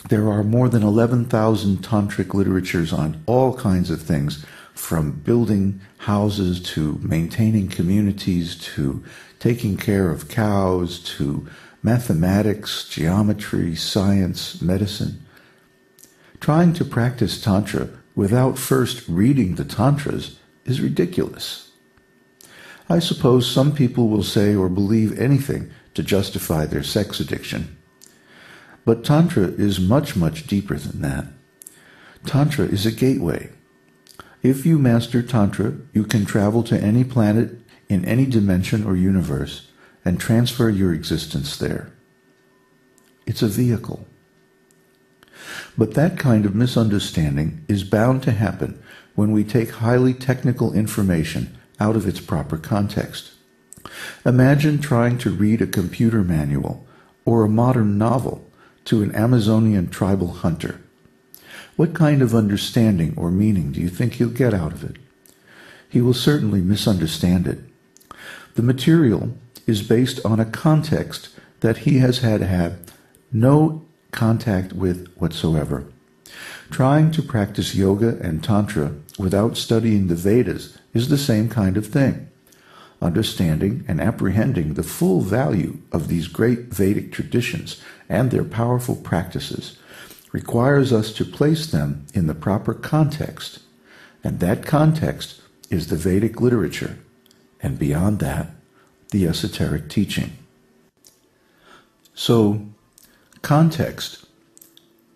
There are more than 11,000 tantric literatures on all kinds of things, from building houses to maintaining communities to taking care of cows to mathematics, geometry, science, medicine. Trying to practice Tantra without first reading the Tantras is ridiculous. I suppose some people will say or believe anything to justify their sex addiction. But Tantra is much, much deeper than that. Tantra is a gateway. If you master Tantra, you can travel to any planet in any dimension or universe and transfer your existence there. It's a vehicle. But that kind of misunderstanding is bound to happen when we take highly technical information out of its proper context. Imagine trying to read a computer manual or a modern novel to an Amazonian tribal hunter. What kind of understanding or meaning do you think he'll get out of it? He will certainly misunderstand it. The material is based on a context that he has had no contact with whatsoever. Trying to practice yoga and Tantra without studying the Vedas is the same kind of thing. Understanding and apprehending the full value of these great Vedic traditions and their powerful practices requires us to place them in the proper context, and that context is the Vedic literature, and beyond that, the esoteric teaching. So, context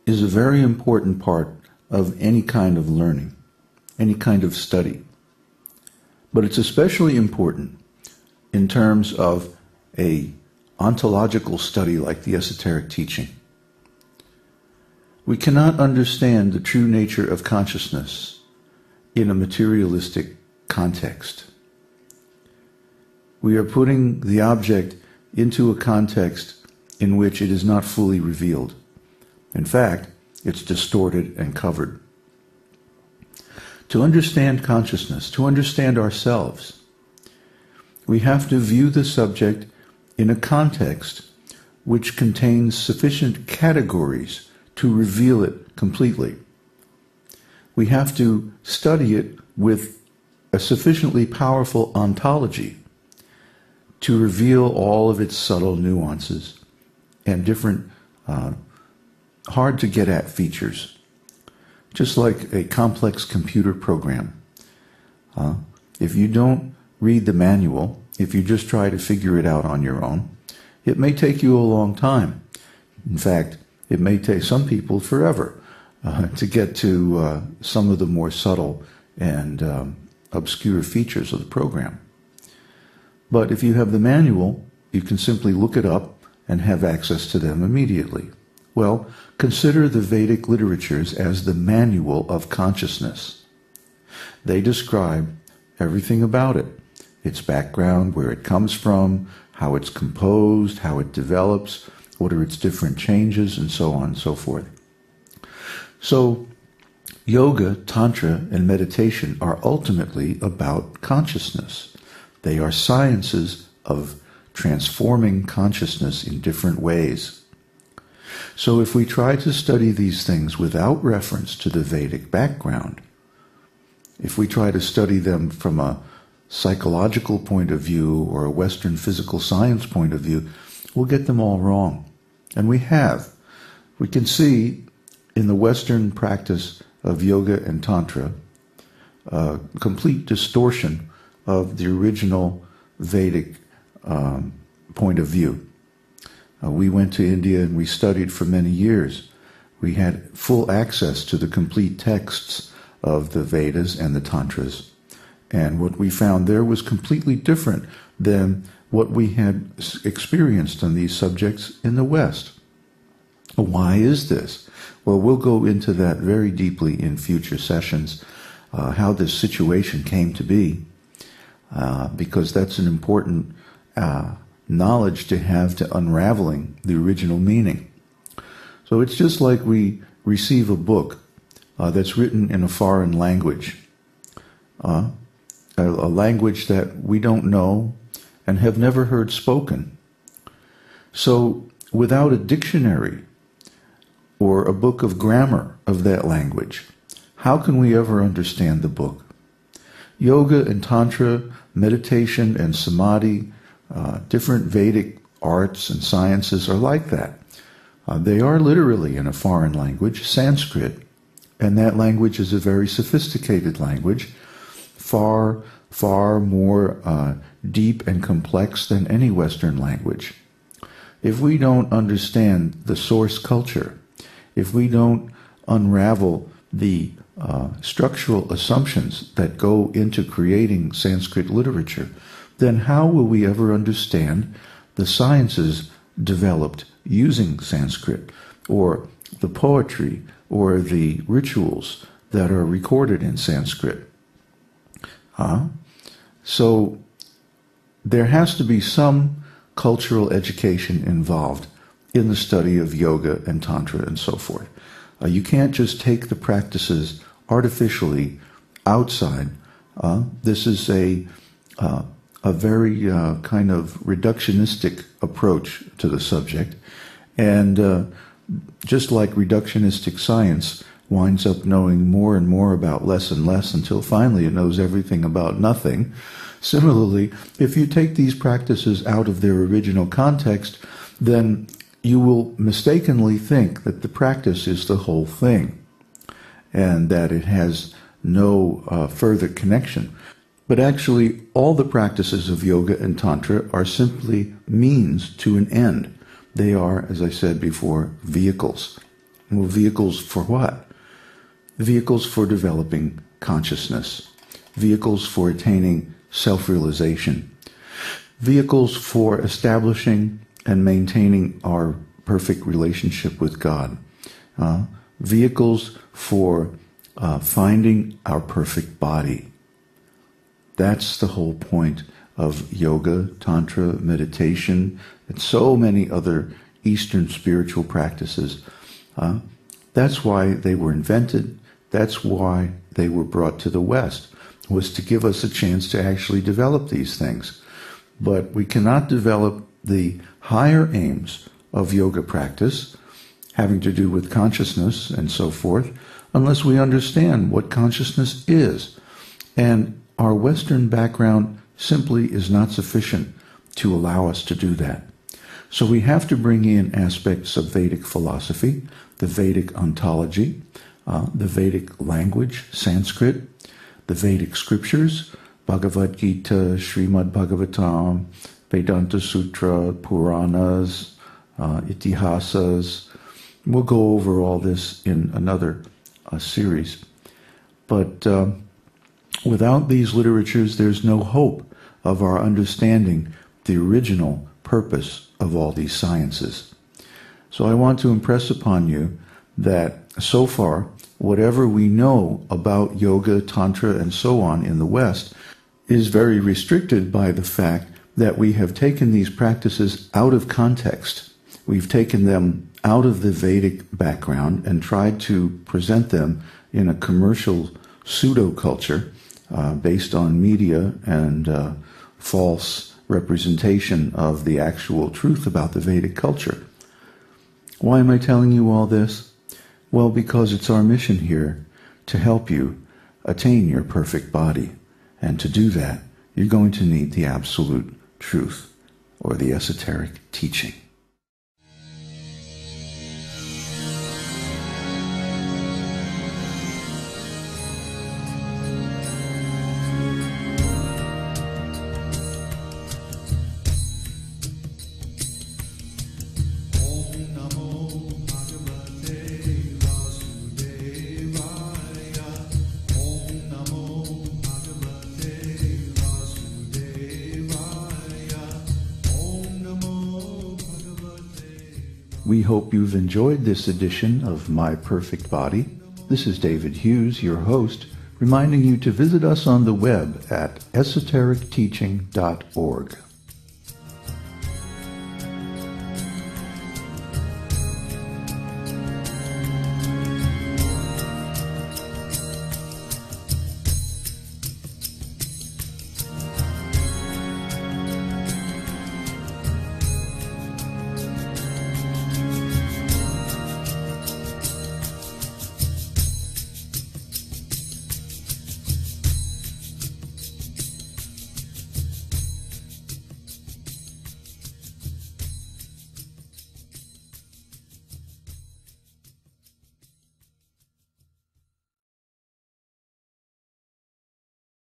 is a very important part of any kind of learning, any kind of study. But it's especially important in terms of a ontological study like the esoteric teaching. We cannot understand the true nature of consciousness in a materialistic context. We are putting the object into a context in which it is not fully revealed. In fact, it's distorted and covered. To understand consciousness, to understand ourselves, we have to view the subject in a context which contains sufficient categories to reveal it completely. We have to study it with a sufficiently powerful ontology to reveal all of its subtle nuances and different hard-to-get-at features. Just like a complex computer program. If you don't read the manual, if you just try to figure it out on your own, it may take you a long time. In fact, it may take some people forever to get to some of the more subtle and obscure features of the program. But if you have the manual, you can simply look it up and have access to them immediately. Well, consider the Vedic literatures as the manual of consciousness. They describe everything about it, its background, where it comes from, how it's composed, how it develops, what are its different changes, and so on and so forth. So, yoga, tantra, and meditation are ultimately about consciousness. They are sciences of transforming consciousness in different ways. So if we try to study these things without reference to the Vedic background, if we try to study them from a psychological point of view or a Western physical science point of view, we'll get them all wrong. And we have. We can see in the Western practice of yoga and tantra a complete distortion of the original Vedic point of view. We went to India and we studied for many years. We had full access to the complete texts of the Vedas and the Tantras. And what we found there was completely different than what we had experienced on these subjects in the West. Why is this? Well, we'll go into that very deeply in future sessions, how this situation came to be, because that's an important knowledge to have to unraveling the original meaning. So it's just like we receive a book that's written in a foreign language, a language that we don't know and have never heard spoken. So without a dictionary, or a book of grammar of that language, how can we ever understand the book? Yoga and Tantra, meditation and Samadhi, different Vedic arts and sciences are like that. They are literally in a foreign language, Sanskrit, and that language is a very sophisticated language, far more deep and complex than any Western language. If we don't understand the source culture, if we don't unravel the structural assumptions that go into creating Sanskrit literature, then how will we ever understand the sciences developed using Sanskrit, or the poetry, or the rituals that are recorded in Sanskrit? So there has to be some cultural education involved in the study of yoga and Tantra and so forth. You can't just take the practices artificially outside. This is a very kind of reductionistic approach to the subject. And just like reductionistic science winds up knowing more and more about less and less until finally it knows everything about nothing, similarly, if you take these practices out of their original context, then you will mistakenly think that the practice is the whole thing and that it has no further connection. But actually, all the practices of yoga and Tantra are simply means to an end. They are, as I said before, vehicles. Well, vehicles for what? Vehicles for developing consciousness. Vehicles for attaining self-realization. Vehicles for establishing and maintaining our perfect relationship with God. Vehicles for finding our perfect body. That's the whole point of yoga, Tantra, meditation, and so many other Eastern spiritual practices. That's why they were invented. That's why they were brought to the West, was to give us a chance to actually develop these things. But we cannot develop the higher aims of yoga practice, having to do with consciousness and so forth, unless we understand what consciousness is. And our Western background simply is not sufficient to allow us to do that. So we have to bring in aspects of Vedic philosophy, the Vedic ontology, the Vedic language, Sanskrit, the Vedic scriptures, Bhagavad Gita, Srimad Bhagavatam, Vedanta Sutra, Puranas, Itihasas. We'll go over all this in another series. But without these literatures, there's no hope of our understanding the original purpose of all these sciences. So I want to impress upon you that so far, whatever we know about yoga, Tantra, and so on in the West is very restricted by the fact that we have taken these practices out of context. We've taken them out of the Vedic background and tried to present them in a commercial pseudo-culture based on media and false representation of the actual truth about the Vedic culture. Why am I telling you all this? Well, because it's our mission here to help you attain your perfect body. And to do that, you're going to need the absolute truth, or the esoteric teaching. We hope you've enjoyed this edition of My Perfect Body. This is David Hughes, your host, reminding you to visit us on the web at esotericteaching.org.